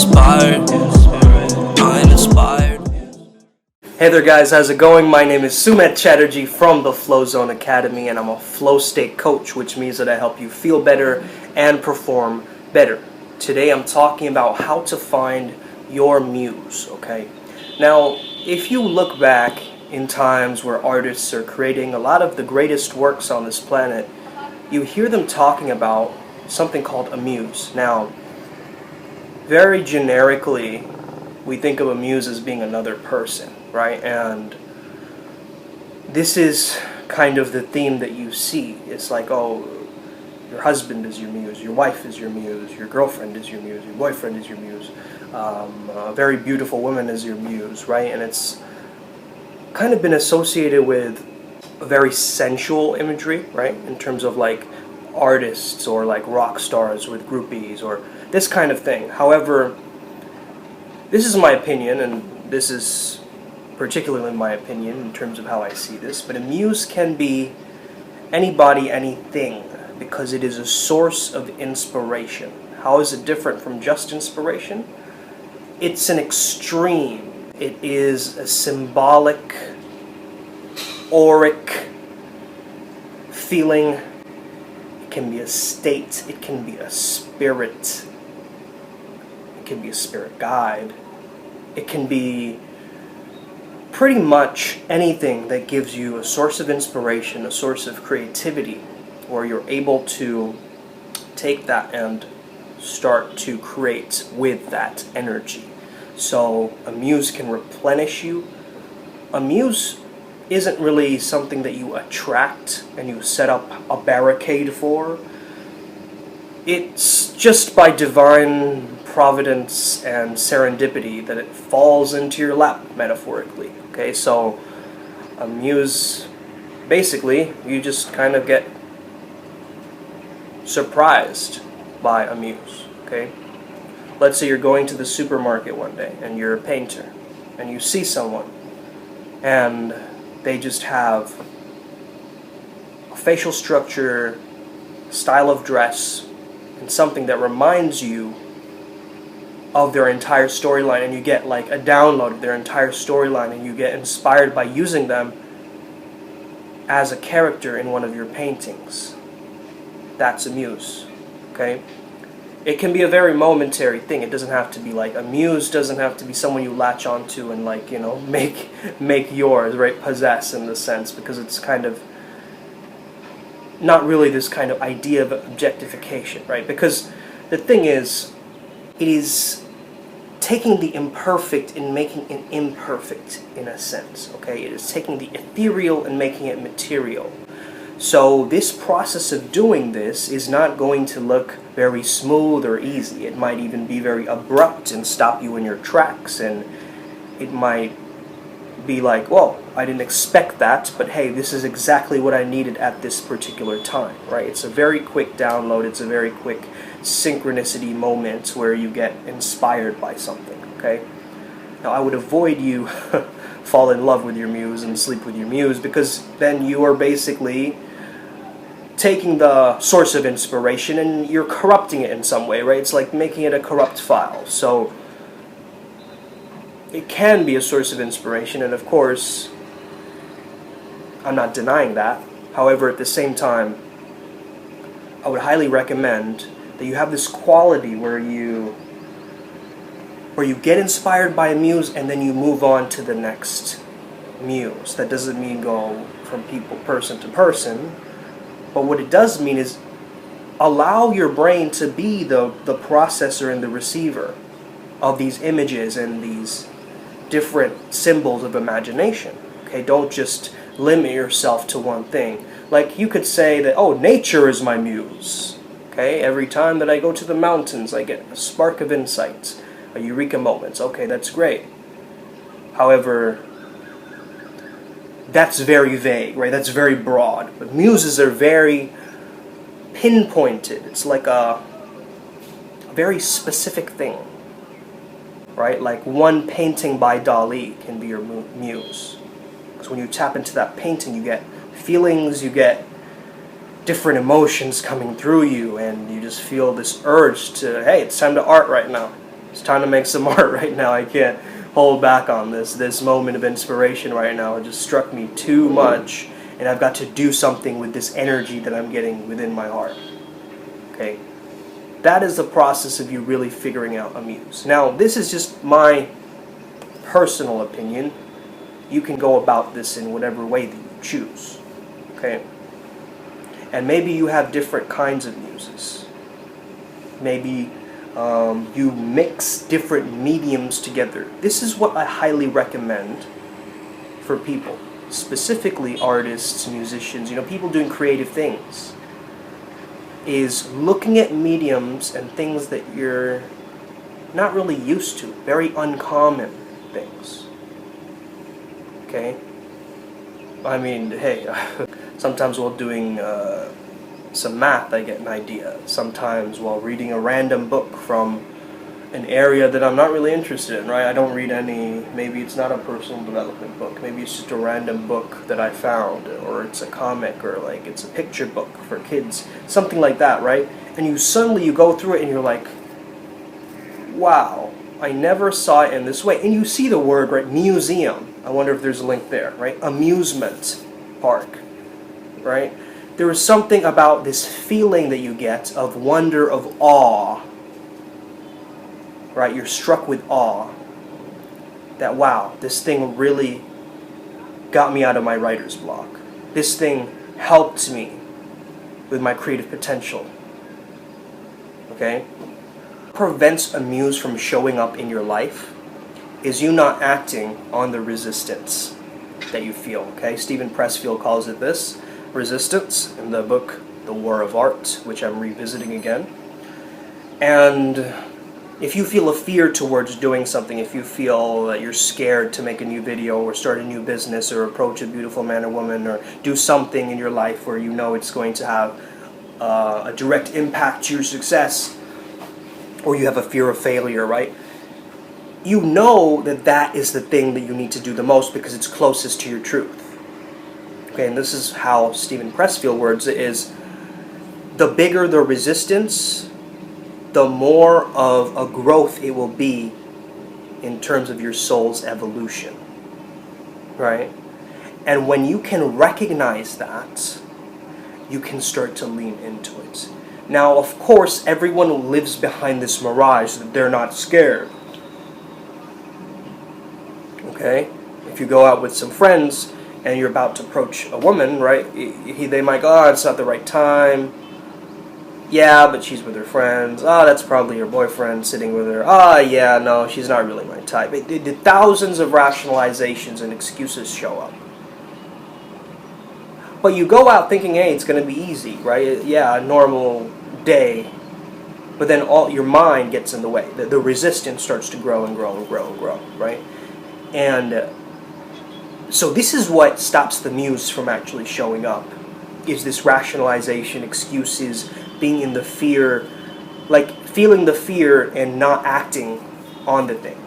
inspired. I'm inspired. Hey there guys, how's it going? My name is Sumit Chatterjee from the Flow Zone Academy, and I'm a flow state coach, which means that I help you feel better and perform better. Today I'm talking about how to find your muse, okay? Now, if you look back in times where artists are creating a lot of the greatest works on this planet, you hear them talking about something called a muse. Now, very generically, we think of a muse as being another person, right? And this is kind of the theme that you see. It's like, oh, your husband is your muse, your wife is your muse, your girlfriend is your muse, your boyfriend is your muse, a very beautiful woman is your muse, right? And it's kind of been associated with a very sensual imagery, right? In terms of like artists or like rock stars with groupies or this kind of thing. However, this is my opinion, and this is particularly my opinion in terms of how I see this, but a muse can be anybody, anything, because it is a source of inspiration. How is it different from just inspiration? It's an extreme. It is a symbolic, auric feeling. It can be a state. It can be a spirit. It can be a spirit guide. It can be pretty much anything that gives you a source of inspiration, a source of creativity, where you're able to take that and start to create with that energy. So a muse can replenish you. A muse isn't really something that you attract and you set up a barricade for. It's just by divine providence and serendipity that it falls into your lap, metaphorically. Okay, so a muse, basically, you just kind of get surprised by a muse. Okay, let's say you're going to the supermarket one day and you're a painter and you see someone and they just have a facial structure, style of dress, and something that reminds you of their entire storyline, and you get like a download of their entire storyline, and you get inspired by using them as a character in one of your paintings. That's a muse, okay? It can be a very momentary thing. It doesn't have to be like, a muse doesn't have to be someone you latch onto and like, you know, make yours, right? Possess in the sense, because it's kind of not really this kind of idea of objectification, right? Because the thing is, it is taking the imperfect and making it imperfect in a sense, okay? It is taking the ethereal and making it material. So this process of doing this is not going to look very smooth or easy. It might even be very abrupt and stop you in your tracks, and it might be like, whoa, I didn't expect that, but hey, this is exactly what I needed at this particular time, right? It's a very quick download. It's a very quick synchronicity moment where you get inspired by something, okay? Now, I would avoid you fall in love with your muse and sleep with your muse, because then you are basically taking the source of inspiration and you're corrupting it in some way, right? It's like making it a corrupt file. So it can be a source of inspiration, and of course, I'm not denying that. However, at the same time, I would highly recommend that you have this quality where you get inspired by a muse and then you move on to the next muse. That doesn't mean go from person to person, but what it does mean is allow your brain to be the processor and the receiver of these images and these different symbols of imagination. Okay, don't just limit yourself to one thing. Like you could say that, oh, nature is my muse. Okay, every time that I go to the mountains, I get a spark of insight, a eureka moment. Okay, that's great. However, that's very vague, right? That's very broad. But muses are very pinpointed. It's like a very specific thing, right? Like one painting by Dali can be your muse. Because when you tap into that painting, you get feelings, you get different emotions coming through you, and you just feel this urge to, hey, it's time to art right now. It's time to make some art right now. I can't hold back on this. This moment of inspiration right now, it just struck me too much, and I've got to do something with this energy that I'm getting within my heart. Okay? That is the process of you really figuring out a muse. Now, this is just my personal opinion. You can go about this in whatever way that you choose. Okay? And maybe you have different kinds of muses. Maybe you mix different mediums together. This is what I highly recommend for people, specifically artists, musicians, people doing creative things, is looking at mediums and things that you're not really used to, very uncommon things. Okay? I mean, hey, sometimes while doing some math, I get an idea. Sometimes while reading a random book from an area that I'm not really interested in, right? I don't read any, maybe it's not a personal development book, maybe it's just a random book that I found, or it's a comic, or like it's a picture book for kids, something like that, right? And you suddenly go through it and you're like, wow, I never saw it in this way. And you see the word, right, museum. I wonder if there's a link there, right? Amusement park, right? There is something about this feeling that you get of wonder, of awe, right? You're struck with awe. That, wow, this thing really got me out of my writer's block. This thing helped me with my creative potential. Okay? What prevents a muse from showing up in your life is you not acting on the resistance that you feel. Okay? Stephen Pressfield calls it this, resistance, in the book The War of Art, which I'm revisiting again. And if you feel a fear towards doing something, if you feel that you're scared to make a new video or start a new business or approach a beautiful man or woman or do something in your life where you know it's going to have a direct impact to your success, or you have a fear of failure, right? You know that that is the thing that you need to do the most because it's closest to your truth. Okay, and this is how Stephen Pressfield words it, is the bigger the resistance, the more of a growth it will be in terms of your soul's evolution, right? And when you can recognize that, you can start to lean into it. Now, of course, everyone lives behind this mirage that they're not scared. Okay? If you go out with some friends and you're about to approach a woman, right, they might go, oh, it's not the right time. Yeah, but she's with her friends. Oh, that's probably her boyfriend sitting with her. Oh, yeah, no, she's not really my type. Thousands of rationalizations and excuses show up. But you go out thinking, hey, it's going to be easy, right? Yeah, a normal day. But then your mind gets in the way. The resistance starts to grow and grow and grow and grow, right? And so this is what stops the muse from actually showing up, is this rationalization, excuses, being in the fear, like feeling the fear and not acting on the thing,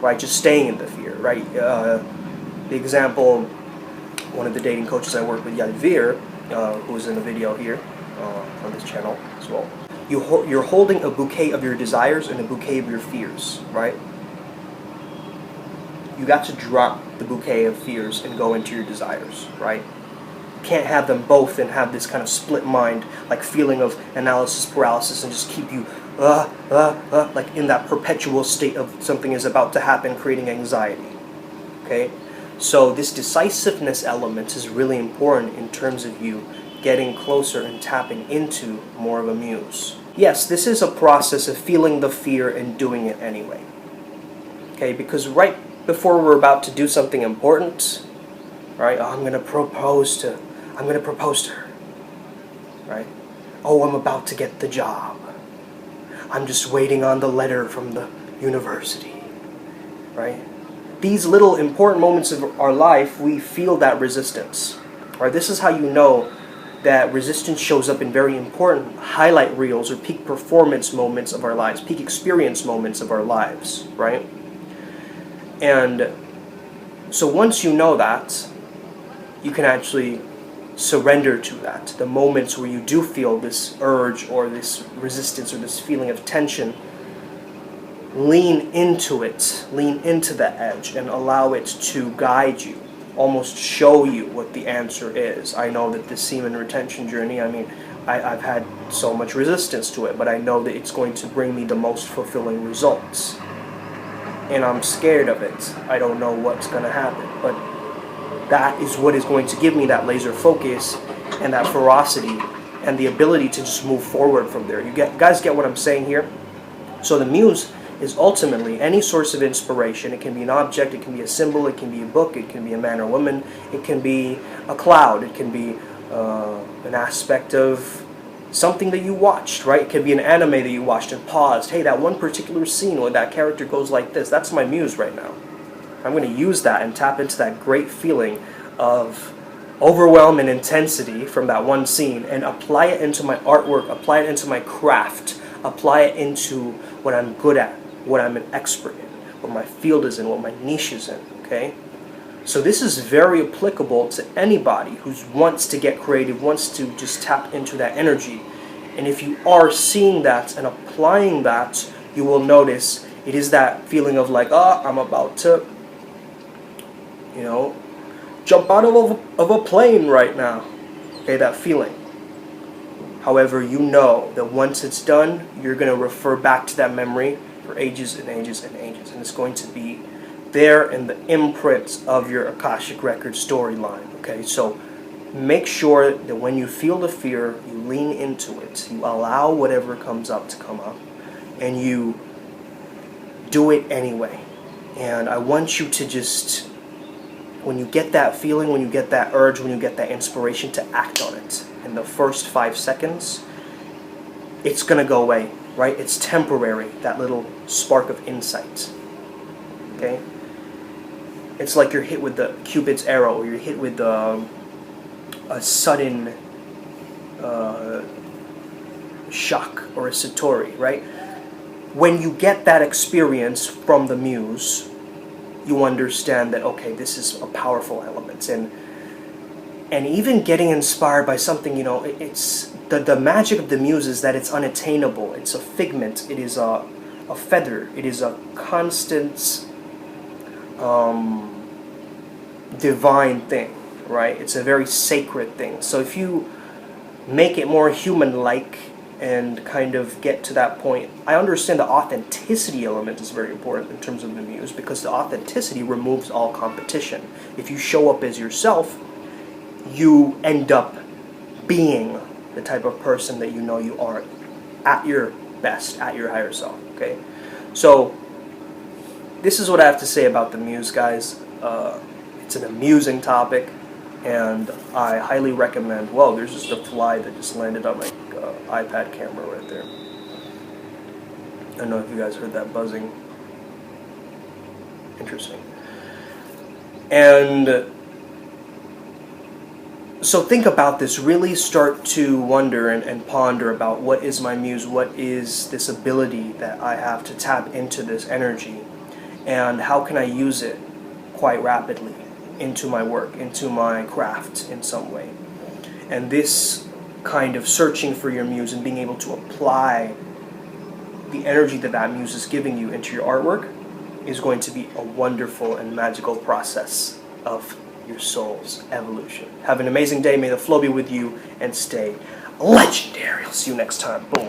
right? Just staying in the fear, right? The example, one of the dating coaches I work with, Yadvir, who's in the video here on this channel as well. You're holding a bouquet of your desires and a bouquet of your fears, right? You got to drop the bouquet of fears and go into your desires, right? Can't have them both and have this kind of split mind, like feeling of analysis paralysis, and just keep you like in that perpetual state of something is about to happen, creating anxiety. Okay, so this decisiveness element is really important in terms of you getting closer and tapping into more of a muse. Yes, this is a process of feeling the fear and doing it anyway. Okay, because right before we're about to do something important, right? Oh, I'm going to propose to her, right? Oh, I'm about to get the job. I'm just waiting on the letter from the university, right? These little important moments of our life, we feel that resistance, right? This is how you know that resistance shows up in very important highlight reels or peak performance moments of our lives, peak experience moments of our lives, right? And so once you know that, you can actually surrender to that. The moments where you do feel this urge or this resistance or this feeling of tension, lean into it, lean into the edge, and allow it to guide you, almost show you what the answer is. I know that this semen retention journey, I mean, I've had so much resistance to it, but I know that it's going to bring me the most fulfilling results. And I'm scared of it. I don't know what's going to happen, but that is what is going to give me that laser focus and that ferocity and the ability to just move forward from there. Guys get what I'm saying here? So the muse is ultimately any source of inspiration. It can be an object, it can be a symbol, it can be a book, it can be a man or woman, it can be a cloud, it can be an aspect of something that you watched, right? It could be an anime that you watched and paused. Hey, that one particular scene where that character goes like this, that's my muse right now. I'm going to use that and tap into that great feeling of overwhelm and intensity from that one scene and apply it into my artwork, apply it into my craft, apply it into what I'm good at, what I'm an expert in, what my field is in, what my niche is in, okay? So this is very applicable to anybody who wants to get creative, wants to just tap into that energy. And if you are seeing that and applying that, you will notice it is that feeling of like, I'm about to, jump out of a plane right now. Okay, that feeling. However, you know that once it's done, you're going to refer back to that memory for ages and ages and ages. And it's going to be there in the imprint of your Akashic Record storyline. Okay, so make sure that when you feel the fear, you lean into it. You allow whatever comes up to come up. And you do it anyway. And I want you to just, when you get that feeling, when you get that urge, when you get that inspiration, to act on it. In the first 5 seconds, it's going to go away, right? It's temporary, that little spark of insight. Okay? It's like you're hit with the Cupid's arrow, or you're hit with a sudden shock or a satori, right? When you get that experience from the muse, you understand that, okay, this is a powerful element. And even getting inspired by something, it's the magic of the muse is that it's unattainable. It's a figment. It is a feather. It is a constant divine thing, right? It's a very sacred thing. So if you make it more human-like and kind of get to that point, I understand the authenticity element is very important in terms of the muse, because the authenticity removes all competition. If you show up as yourself, you end up being the type of person that you know you are at your best, at your higher self, okay? So this is what I have to say about the muse, guys. It's an amusing topic, and I highly recommend. Well, there's just a fly that just landed on my iPad camera right there. I don't know if you guys heard that buzzing. Interesting. And so think about this. Really start to wonder and ponder about, what is my muse? What is this ability that I have to tap into this energy? And how can I use it quite rapidly into my work, into my craft in some way? And this kind of searching for your muse and being able to apply the energy that that muse is giving you into your artwork is going to be a wonderful and magical process of your soul's evolution. Have an amazing day. May the flow be with you, and stay legendary. I'll see you next time. Boom.